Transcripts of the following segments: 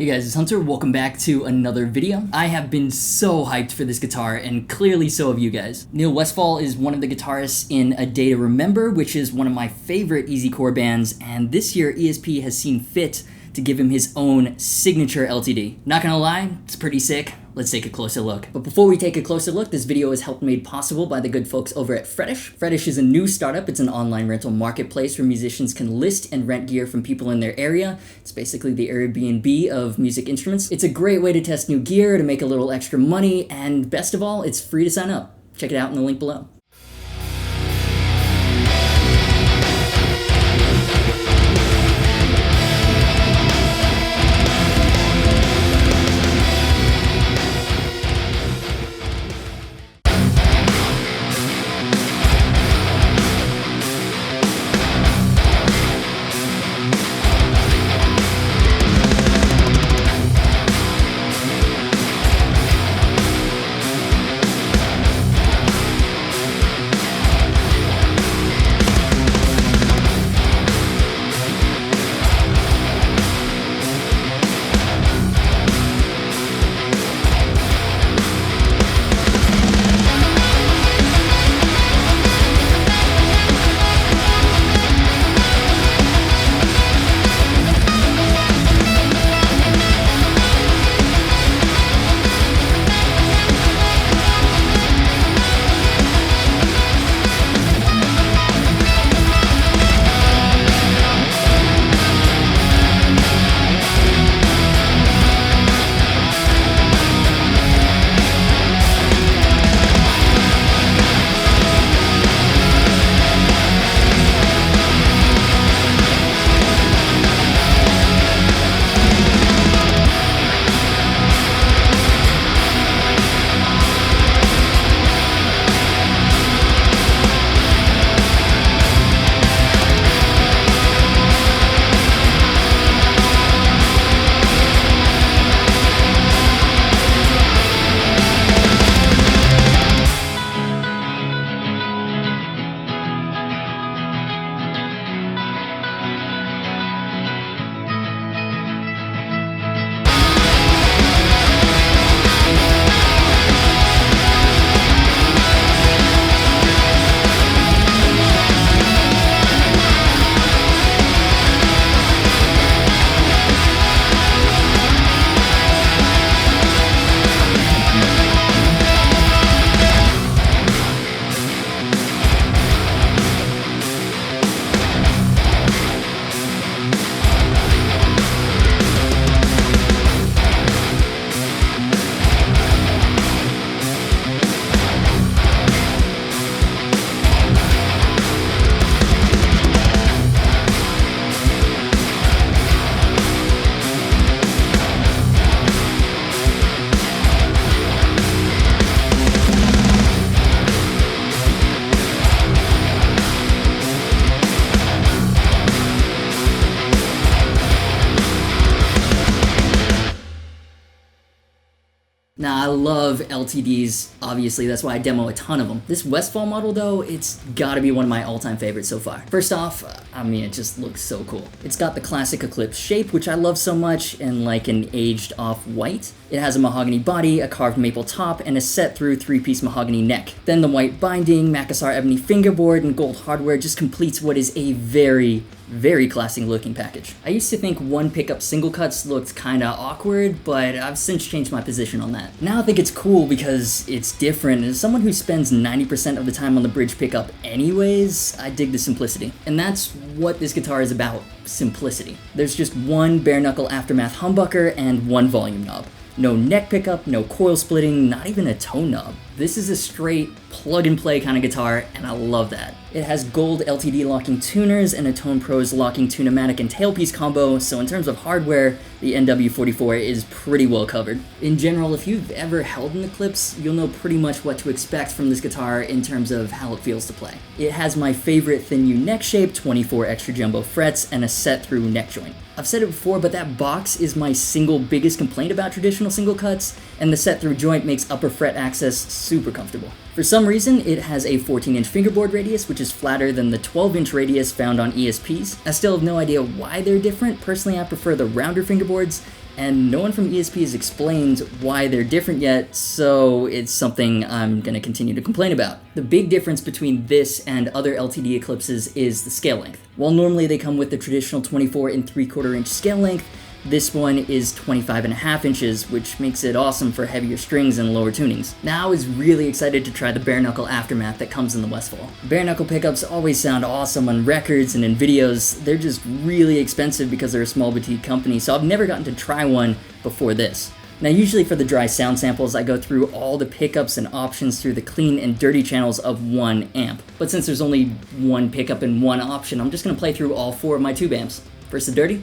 Hey guys, it's Hunter. Welcome back to another video. I have been so hyped for this guitar, and clearly so have you guys. Neil Westfall is one of the guitarists in A Day to Remember, which is one of my favorite easycore bands, and this year ESP has seen fit to give him his own signature LTD. Not gonna lie, it's pretty sick. Let's take a closer look. But before we take a closer look, this video is helped made possible by the good folks over at Fredish. Fredish is a new startup. It's an online rental marketplace where musicians can list and rent gear from people in their area. It's basically the Airbnb of music instruments. It's a great way to test new gear, to make a little extra money, and best of all, it's free to sign up. Check it out in the link below. Now, I love LTDs, obviously, that's why I demo a ton of them. This Westfall model, though, it's gotta be one of my all-time favorites so far. First off, I mean, it just looks so cool. It's got the classic Eclipse shape, which I love so much, and like an aged off-white. It has a mahogany body, a carved maple top, and a set-through three-piece mahogany neck. Then the white binding, Makassar ebony fingerboard, and gold hardware just completes what is a very classy looking package. I used to think one pickup single cuts looked kinda awkward, but I've since changed my position on that. Now I think it's cool because it's different, and as someone who spends 90% of the time on the bridge pickup anyways, I dig the simplicity. And that's what this guitar is about, simplicity. There's just one bare knuckle aftermath humbucker and one volume knob. No neck pickup, no coil splitting, not even a tone knob. This is a straight plug and play kind of guitar, and I love that. It has gold LTD locking tuners and a Tone Pros locking tunematic and tailpiece combo, so in terms of hardware, the NW44 is pretty well covered. In general, if you've ever held an Eclipse, you'll know pretty much what to expect from this guitar in terms of how it feels to play. It has my favorite thin U neck shape, 24 extra jumbo frets, and a set-through neck joint. I've said it before, but that box is my single biggest complaint about traditional single cuts, and the set-through joint makes upper fret access super comfortable. For some reason, it has a 14-inch fingerboard radius, which is flatter than the 12-inch radius found on ESPs. I still have no idea why they're different. Personally, I prefer the rounder fingerboards, and no one from ESP has explained why they're different yet, so it's something I'm gonna continue to complain about. The big difference between this and other LTD Eclipses is the scale length. While normally they come with the traditional 24 3/4 inch scale length, this one is 25.5 inches, which makes it awesome for heavier strings and lower tunings. Now I was really excited to try the bare knuckle aftermath that comes in the Westfall. Bare knuckle pickups always sound awesome on records and in videos. They're just really expensive because they're a small boutique company, so I've never gotten to try one before this. Now usually for the dry sound samples, I go through all the pickups and options through the clean and dirty channels of one amp. But since there's only one pickup and one option, I'm just gonna play through all 4 of my tube amps. First the dirty.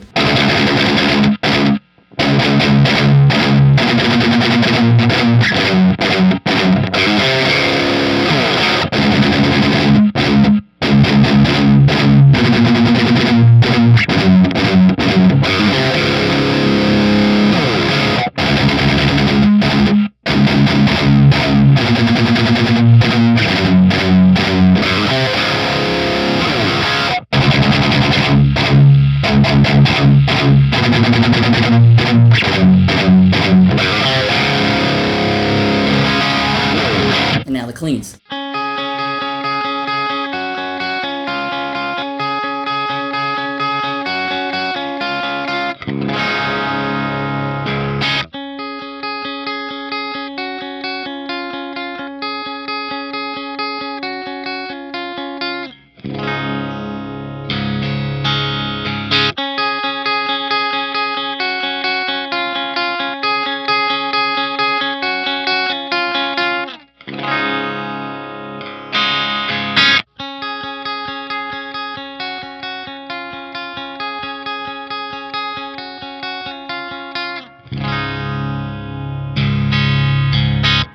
And now the cleans.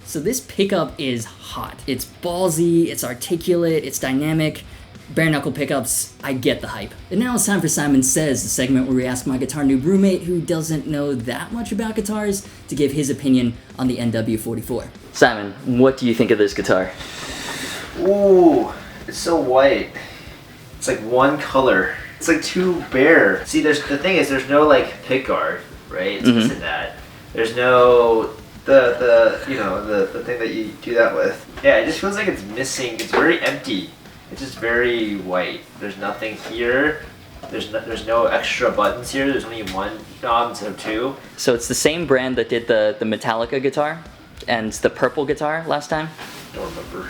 So this pickup is hot. It's ballsy, it's articulate, it's dynamic. Bare knuckle pickups, I get the hype. And now it's time for Simon Says, the segment where we ask my guitar noob roommate, who doesn't know that much about guitars, to give his opinion on the NW44. Simon, what do you think of this guitar? Ooh, it's so white. It's like one color. It's like too bare. See, the thing is, there's no like pick guard, right? It's this and that. There's no the thing that you do that with. Yeah, it just feels like it's missing. It's very empty. It's just very white. There's nothing here. There's no extra buttons here. There's only one knob instead of 2. So it's the same brand that did the Metallica guitar and the purple guitar last time? Don't remember.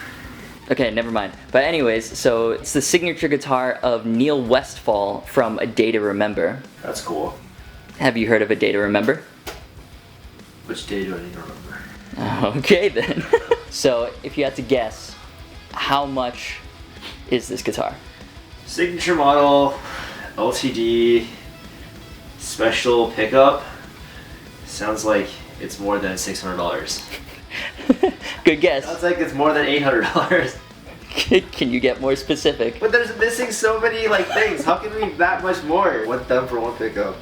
Okay, never mind. But anyways, so it's the signature guitar of Neil Westfall from A Day to Remember. That's cool. Have you heard of A Day to Remember? Which day do I need to remember? Okay then. So if you had to guess, how much is this guitar? Signature model, LTD, special pickup. Sounds like it's more than $600. Good guess. Sounds like it's more than $800. Can you get more specific? But there's missing so many like things. How can we that much more? 1 thumb for 1 pickup.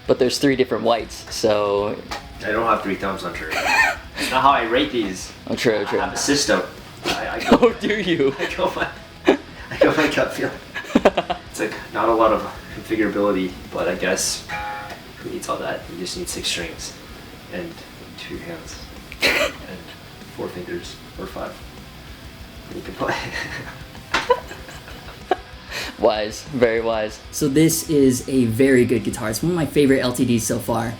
But there's 3 different whites, so... I don't have 3 thumbs on true. That's not how I rate these. Oh, true, true. I have a system. Oh, do you? I go my gut feeling. It's like not a lot of configurability, but I guess who needs all that? You just need 6 strings and 2 hands and 4 fingers or 5. You can play. Wise, very wise. So this is a very good guitar. It's one of my favorite LTDs so far.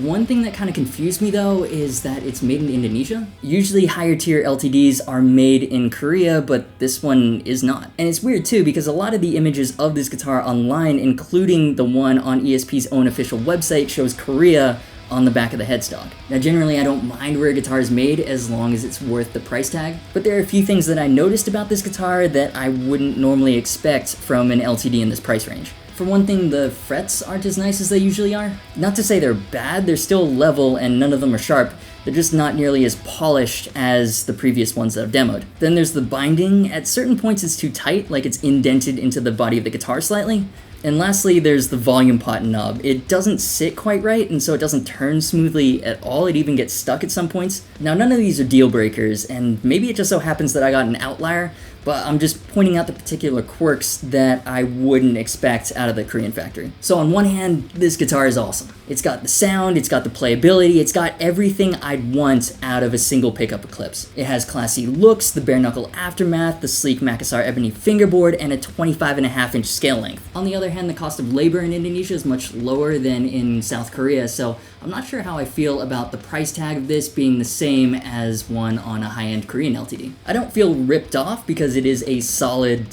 One thing that kind of confused me though is that it's made in Indonesia. Usually higher tier LTDs are made in Korea, but this one is not. And it's weird too because a lot of the images of this guitar online, including the one on ESP's own official website, shows Korea on the back of the headstock. Now generally I don't mind where a guitar is made as long as it's worth the price tag, but there are a few things that I noticed about this guitar that I wouldn't normally expect from an LTD in this price range. For one thing, the frets aren't as nice as they usually are. Not to say they're bad, they're still level and none of them are sharp. They're just not nearly as polished as the previous ones that I've demoed. Then there's the binding. At certain points it's too tight, like it's indented into the body of the guitar slightly. And lastly, there's the volume pot knob. It doesn't sit quite right, and so it doesn't turn smoothly at all. It even gets stuck at some points. Now, none of these are deal breakers, and maybe it just so happens that I got an outlier, but I'm just pointing out the particular quirks that I wouldn't expect out of the Korean factory. So on one hand, this guitar is awesome. It's got the sound, it's got the playability, it's got everything I'd want out of a single pickup Eclipse. It has classy looks, the bare knuckle aftermath, the sleek Makassar ebony fingerboard, and a 25.5-inch scale length. On the other hand, the cost of labor in Indonesia is much lower than in South Korea, so I'm not sure how I feel about the price tag of this being the same as one on a high-end Korean LTD. I don't feel ripped off because it is a solid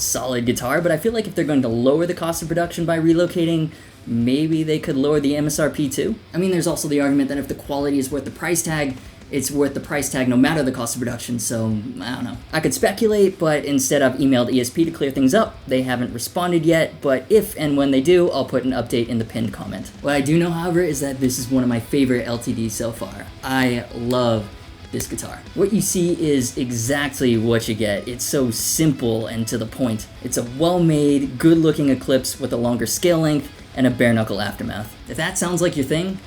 guitar, but I feel like if they're going to lower the cost of production by relocating, maybe they could lower the MSRP too. I mean, there's also the argument that if the quality is worth the price tag, it's worth the price tag no matter the cost of production, so I don't know. I could speculate, but instead I've emailed ESP to clear things up. They haven't responded yet, but if and when they do, I'll put an update in the pinned comment. What I do know, however, is that this is one of my favorite LTDs so far. I love this guitar. What you see is exactly what you get. It's so simple and to the point. It's a well-made, good-looking Eclipse with a longer scale length and a bare knuckle aftermath. If that sounds like your thing,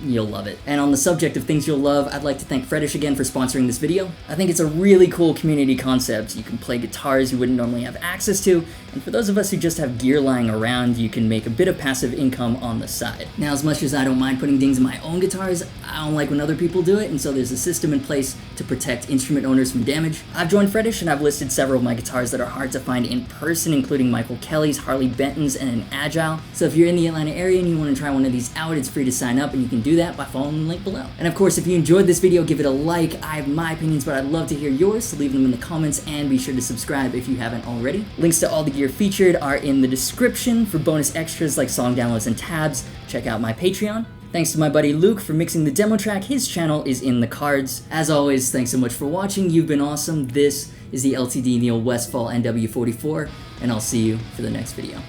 you'll love it. And on the subject of things you'll love, I'd like to thank Freddish again for sponsoring this video. I think it's a really cool community concept. You can play guitars you wouldn't normally have access to, and for those of us who just have gear lying around, you can make a bit of passive income on the side. Now, as much as I don't mind putting things in my own guitars, I don't like when other people do it, and so there's a system in place to protect instrument owners from damage. I've joined Freddish, and I've listed several of my guitars that are hard to find in person, including Michael Kelly's, Harley Benton's, and an Agile. So if you're in the Atlanta area and you want to try one of these out, it's free to sign up, and you can do that by following the link below. And of course, if you enjoyed this video, give it a like. I have my opinions, but I'd love to hear yours, so leave them in the comments, and be sure to subscribe if you haven't already. Links to all the gear featured are in the description. For bonus extras like song downloads and tabs, check out my Patreon. Thanks to my buddy Luke for mixing the demo track. His channel is in the cards. As always, thanks so much for watching. You've been awesome. This is the LTD Neil Westfall NW44, and I'll see you for the next video.